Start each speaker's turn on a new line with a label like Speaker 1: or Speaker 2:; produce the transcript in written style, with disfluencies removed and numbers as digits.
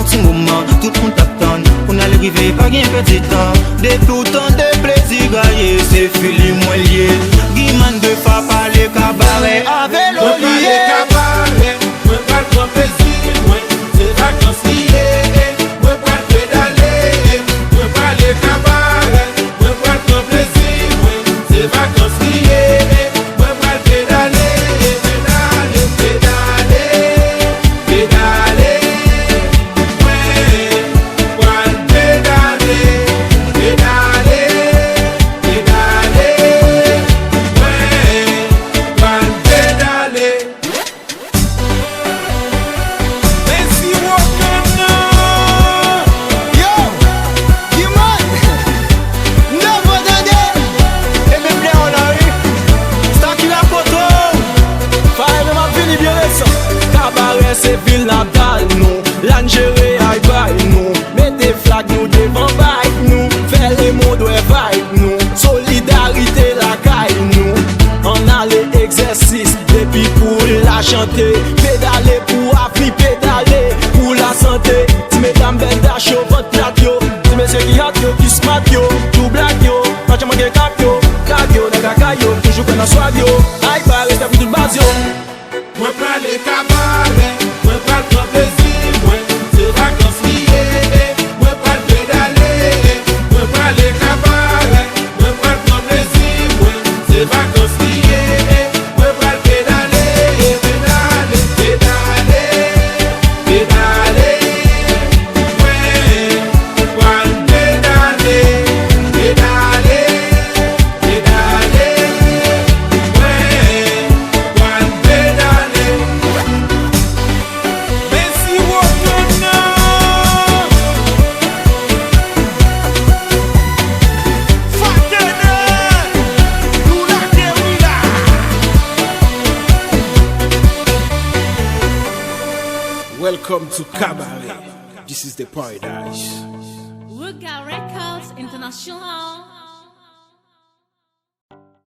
Speaker 1: petit moment, tout le monde t'attend. On a l'arrivée, pas gain petit temps. Des tout temps de plaisir gaillé, c'est fili moins lié. Guimane de fa parler cabaret avec l'olivier.
Speaker 2: Cabaret, moi pas le grand plaisir, moi c'est vacances liées. Moi pas le pédaler, moi pas les cabarets. Moi pas le grand plaisir, moi c'est vacances liées. Moi pas le pédaler, pédaler, pédaler, pédaler. Moi pas le pédaler, pédaler, pédaler. Moi pas le pédaler.
Speaker 3: C'est ville natale nous, l'Angéré aïe baille nous, mettez flag nous devant baille nous, faire les mots de vibe nous, solidarité la caille nous, on a les exercices, depuis pour la chanter, pédaler pour appuyer, pédaler pour la santé, si mesdames belles d'achaud, votre plat yo, si messieurs qui hâte yo, qui smart yo, tout black yo, pas de manquer cap yo, nègre caillou, toujours qu'on a swag yo, aïe baille, reste pour tout base yo.
Speaker 2: Moi pas les cabarets, moi pas le grand plaisir, moi c'est vacances liées. Moi pas le pédaler, moi pas les cabarets, moi pas le grand plaisir, moi c'est vacances liées. Moi pas le pédaler, pédaler, pédaler, pédaler. Moi pas le pédaler, pédaler, pédaler. Moi pas le pédaler.
Speaker 4: Welcome to Cabaret. This is the paradise.
Speaker 5: Ruga Records International.